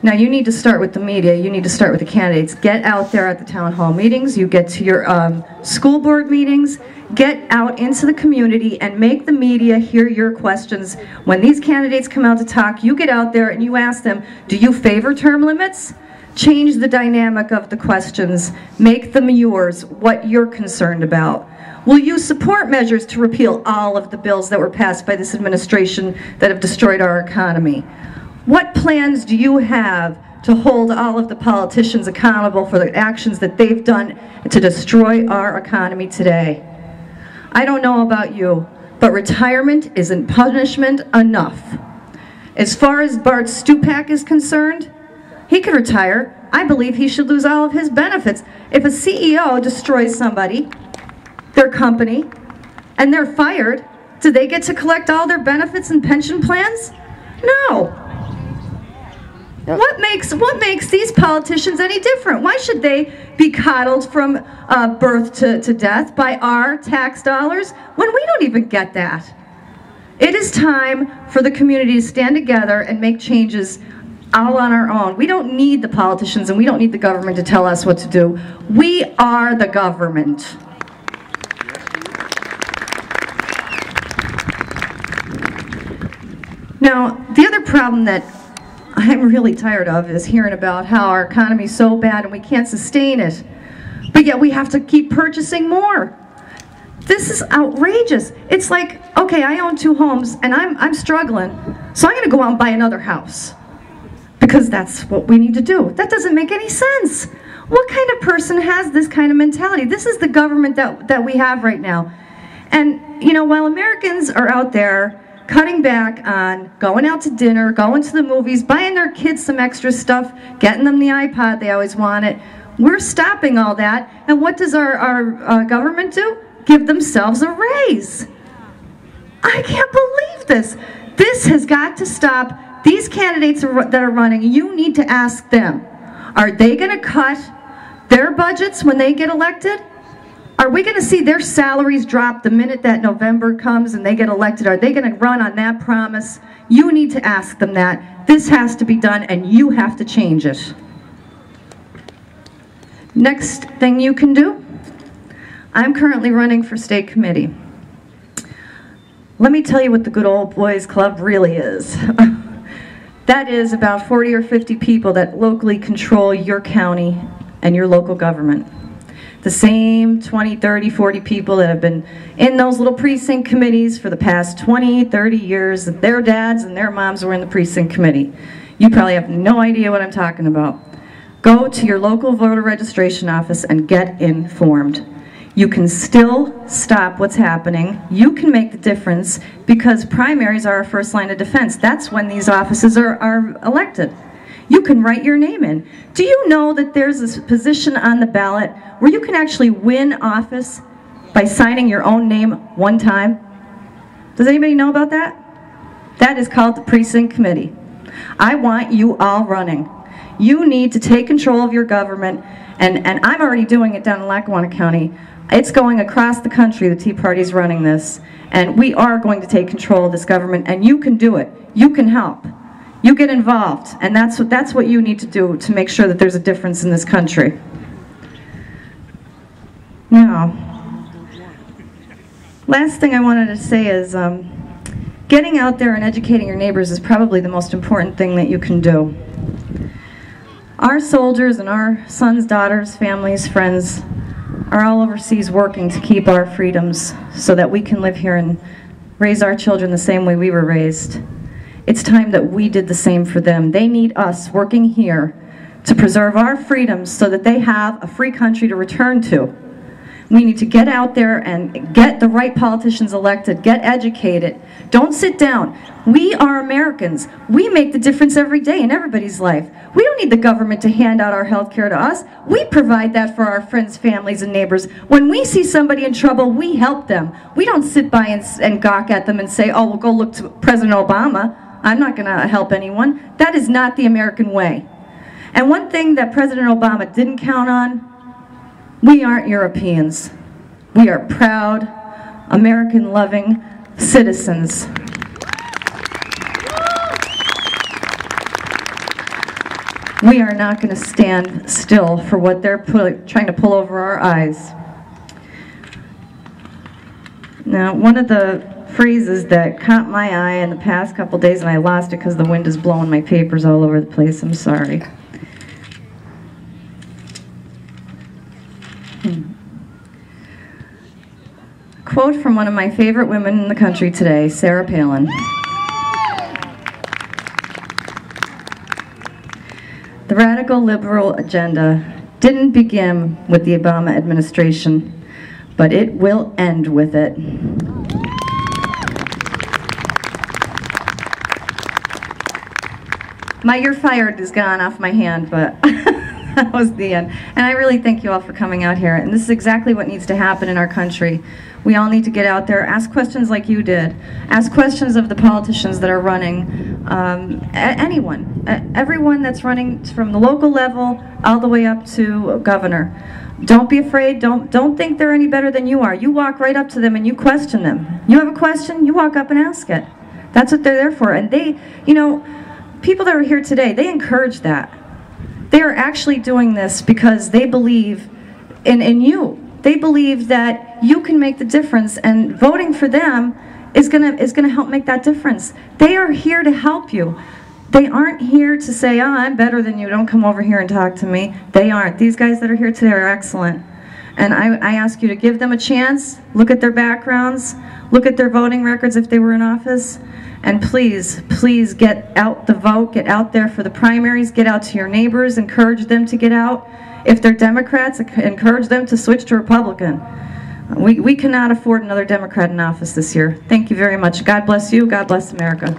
Now you need to start with the media, you need to start with the candidates. Get out there at the town hall meetings, you get to your school board meetings, get out into the community and make the media hear your questions. When these candidates come out to talk, you get out there and you ask them, do you favor term limits? Change the dynamic of the questions, make them yours, what you're concerned about. Will you support measures to repeal all of the bills that were passed by this administration that have destroyed our economy? What plans do you have to hold all of the politicians accountable for the actions that they've done to destroy our economy today? I don't know about you, but retirement isn't punishment enough. As far as Bart Stupak is concerned, he could retire. I believe he should lose all of his benefits. If a CEO destroys somebody, their company, and they're fired, do they get to collect all their benefits and pension plans? No. Yep. What makes these politicians any different? Why should they be coddled from birth to death by our tax dollars when we don't even get that? It is time for the community to stand together and make changes all on our own. We don't need the politicians and we don't need the government to tell us what to do. We are the government. Now, the other problem that I'm really tired of is hearing about how our economy is so bad and we can't sustain it, but yet we have to keep purchasing more. This is outrageous. It's like, okay, I own 2 homes and I'm struggling, so I'm going to go out and buy another house because that's what we need to do. That doesn't make any sense. What kind of person has this kind of mentality? This is the government that we have right now. And, you know, while Americans are out there cutting back on going out to dinner, going to the movies, buying their kids some extra stuff, getting them the iPod they always wanted, we're stopping all that. And what does our government do? Give themselves a raise. I can't believe this. This has got to stop. These candidates that are running, you need to ask them, are they going to cut their budgets when they get elected? Are we going to see their salaries drop the minute that November comes and they get elected? Are they going to run on that promise? You need to ask them that. This has to be done and you have to change it. Next thing you can do, I'm currently running for state committee. Let me tell you what the Good Old Boys Club really is. That is about 40 or 50 people that locally control your county and your local government. The same 20, 30, 40 people that have been in those little precinct committees for the past 20, 30 years. Their dads and their moms were in the precinct committee. You probably have no idea what I'm talking about. Go to your local voter registration office and get informed. You can still stop what's happening. You can make the difference because primaries are our first line of defense. That's when these offices are elected. You can write your name in. Do you know that there's a position on the ballot where you can actually win office by signing your own name one time? Does anybody know about that? That is called the precinct committee. I want you all running. You need to take control of your government, and I'm already doing it down in Lackawanna County. It's going across the country. The Tea Party's running this, and we are going to take control of this government, and you can do it. You can help. You get involved, and that's what you need to do to make sure that there's a difference in this country. Now, last thing I wanted to say is getting out there and educating your neighbors is probably the most important thing that you can do. Our soldiers and our sons, daughters, families, friends are all overseas working to keep our freedoms so that we can live here and raise our children the same way we were raised. It's time that we did the same for them. They need us working here to preserve our freedoms so that they have a free country to return to. We need to get out there and get the right politicians elected, get educated. Don't sit down. We are Americans. We make the difference every day in everybody's life. We don't need the government to hand out our health care to us. We provide that for our friends, families, and neighbors. When we see somebody in trouble, we help them. We don't sit by and gawk at them and say, oh, we'll go look to President Obama. I'm not going to help anyone. That is not the American way. And one thing that President Obama didn't count on, we aren't Europeans. We are proud, American-loving citizens. We are not going to stand still for what they're trying to pull over our eyes. Now, one of the phrases that caught my eye in the past couple days, and I lost it because the wind is blowing my papers all over the place, I'm sorry. Quote from one of my favorite women in the country today, Sarah Palin. The radical liberal agenda didn't begin with the Obama administration, but it will end with it. My "you're fired" is gone off my hand, but that was the end. And I really thank you all for coming out here. And this is exactly what needs to happen in our country. We all need to get out there, ask questions like you did. Ask questions of the politicians that are running. Anyone, everyone that's running from the local level all the way up to governor. Don't be afraid. Don't think they're any better than you are. You walk right up to them and you question them. You have a question, you walk up and ask it. That's what they're there for. And they, you know, people that are here today, they encourage that. They are actually doing this because they believe in you. They believe that you can make the difference, and voting for them is gonna help make that difference. They are here to help you. They aren't here to say, "Oh, I'm better than you, don't come over here and talk to me." They aren't. These guys that are here today are excellent. And I ask you to give them a chance, look at their backgrounds, look at their voting records if they were in office, and please, please get out the vote, get out there for the primaries, get out to your neighbors, encourage them to get out. If they're Democrats, encourage them to switch to Republican. We cannot afford another Democrat in office this year. Thank you very much. God bless you. God bless America.